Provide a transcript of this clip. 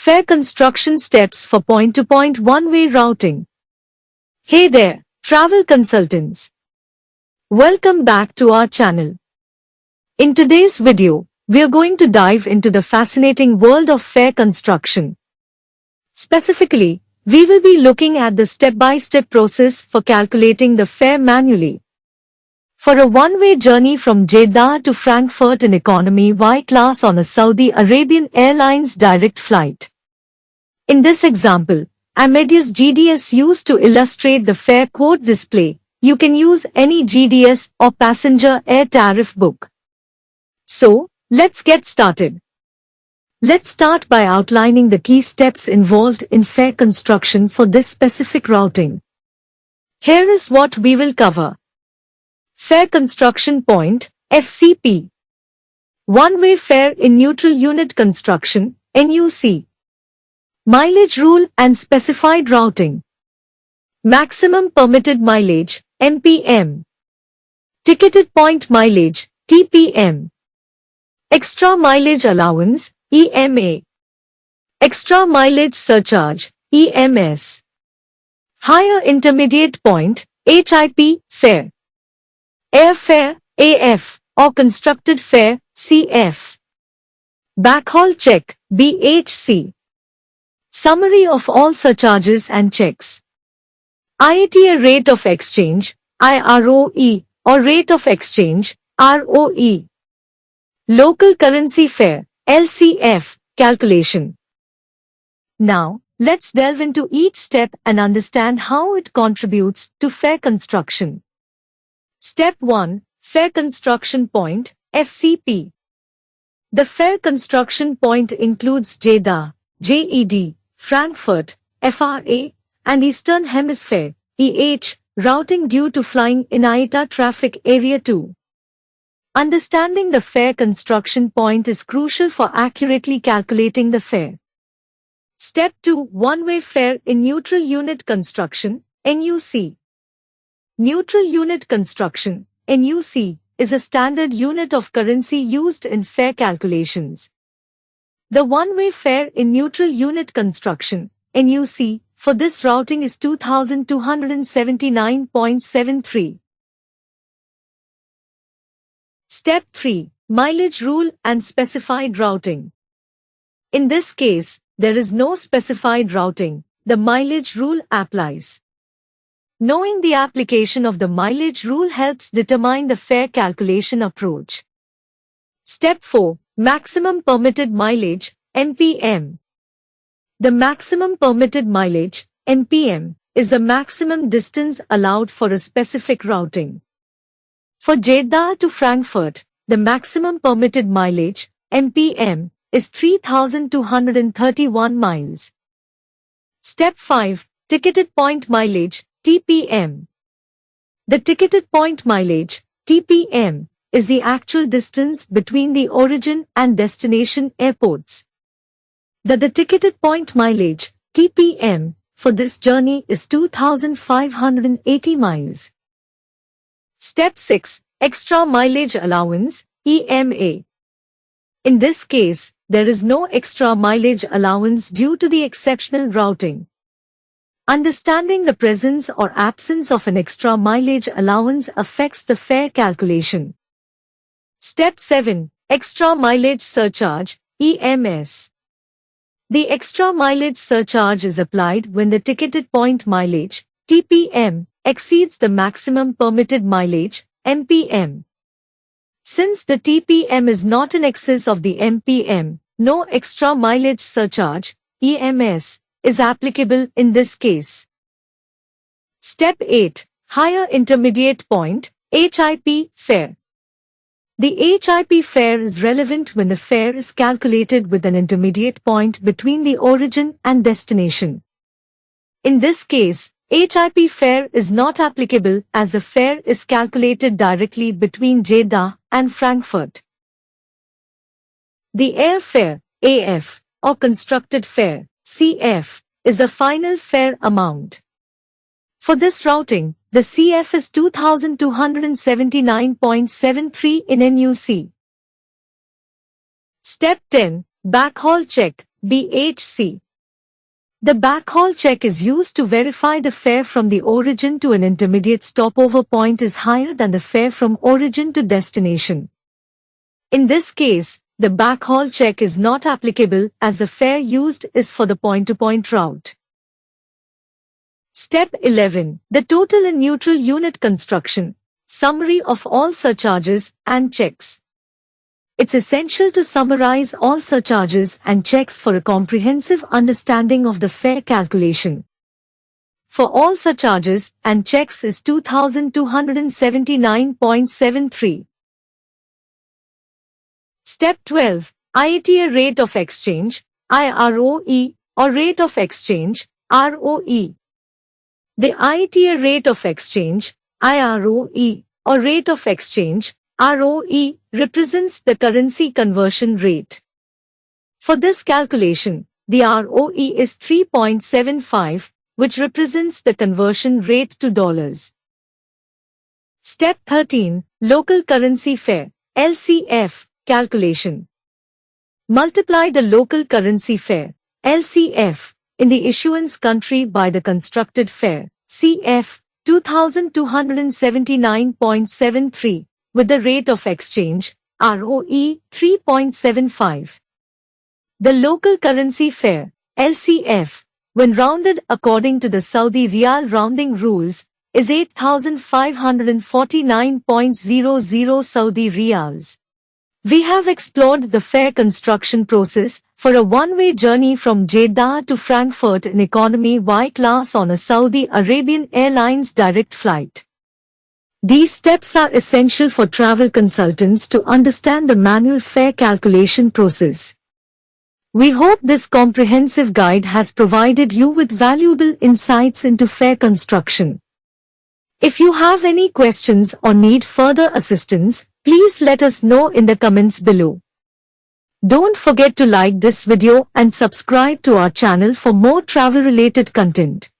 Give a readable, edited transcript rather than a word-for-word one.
Fare construction steps for point-to-point one-way routing. Hey there, travel consultants. Welcome back to our channel. In today's video, we are going to dive into the fascinating world of fare construction. Specifically, we will be looking at the step-by-step process for calculating the fare manually. For a one-way journey from Jeddah to Frankfurt in economy Y-class on a Saudi Arabian Airlines direct flight. In this example, Amadeus GDS used to illustrate the fare quote display. You can use any GDS or passenger air tariff book. So, let's get started. Let's start by outlining the key steps involved in fare construction for this specific routing. Here is what we will cover. Fare construction point, FCP. One-way fare in neutral unit construction, NUC. Mileage rule and specified routing. Maximum permitted mileage, MPM. Ticketed point mileage, TPM. Extra mileage allowance, EMA. Extra mileage surcharge, EMS. Higher intermediate point, HIP, fare. Airfare, AF, or constructed fare, CF. Backhaul check, BHC. Summary of all surcharges and checks. IATA rate of exchange, IROE, or rate of exchange, ROE. Local currency fare, LCF, calculation. Now, let's delve into each step and understand how it contributes to fare construction. Step 1. Fare construction point, FCP. The fare construction point includes Jeddah, JED, Frankfurt, FRA, and Eastern Hemisphere, EH, routing due to flying in IATA Traffic Area 2. Understanding the fare construction point is crucial for accurately calculating the fare. Step 2. One-way fare in neutral unit construction, NUC. Neutral unit construction, NUC, is a standard unit of currency used in fare calculations. The one-way fare in neutral unit construction, NUC, for this routing is 2,279.73. Step 3. Mileage rule and specified routing. In this case, there is no specified routing. The mileage rule applies. Knowing the application of the mileage rule helps determine the fare calculation approach. Step 4. Maximum permitted mileage, MPM. The maximum permitted mileage, MPM, is the maximum distance allowed for a specific routing. For Jeddah to Frankfurt, the maximum permitted mileage, MPM, is 3,231 miles. Step 5. Ticketed point mileage, TPM. The ticketed point mileage, TPM, is the actual distance between the origin and destination airports. The ticketed point mileage, TPM, for this journey is 2,580 miles. Step 6. Extra mileage allowance, EMA. In this case, there is no extra mileage allowance due to the exceptional routing. Understanding the presence or absence of an extra mileage allowance affects the fare calculation. Step 7. Extra mileage surcharge, EMS. The extra mileage surcharge is applied when the ticketed point mileage, TPM, exceeds the maximum permitted mileage, MPM. Since the TPM is not in excess of the MPM, no extra mileage surcharge, EMS, is applicable in this case. Step 8. Higher intermediate point, HIP, fare. The HIP fare is relevant when the fare is calculated with an intermediate point between the origin and destination. In this case, HIP fare is not applicable as the fare is calculated directly between Jeddah and Frankfurt. The airfare, AF, or constructed fare, CF, is the final fare amount. For this routing, the CF is 2,279.73 in NUC. Step 10. Backhaul check, BHC. The backhaul check is used to verify the fare from the origin to an intermediate stopover point is higher than the fare from origin to destination. In this case, the backhaul check is not applicable as the fare used is for the point-to-point route. Step 11. The total and neutral unit construction. Summary of all surcharges and checks. It's essential to summarize all surcharges and checks for a comprehensive understanding of the fare calculation. For all surcharges and checks is 2,279.73. Step 12. IATA Rate of Exchange, IROE, or Rate of Exchange, ROE. The IATA Rate of Exchange, IROE, or Rate of Exchange, ROE, represents the currency conversion rate. For this calculation, the ROE is 3.75, which represents the conversion rate to dollars. Step 13. Local Currency Fare, LCF, calculation. Multiply the local currency fare, LCF, in the issuance country by the constructed fare, CF, 2,279.73, with the rate of exchange, ROE, 3.75. The local currency fare, LCF, when rounded according to the Saudi Riyal rounding rules, is 8,549.00 Saudi Riyals. We have explored the fare construction process for a one-way journey from Jeddah to Frankfurt in economy Y class on a Saudi Arabian Airlines direct flight. These steps are essential for travel consultants to understand the manual fare calculation process. We hope this comprehensive guide has provided you with valuable insights into fare construction. If you have any questions or need further assistance, please let us know in the comments below. Don't forget to like this video and subscribe to our channel for more travel-related content.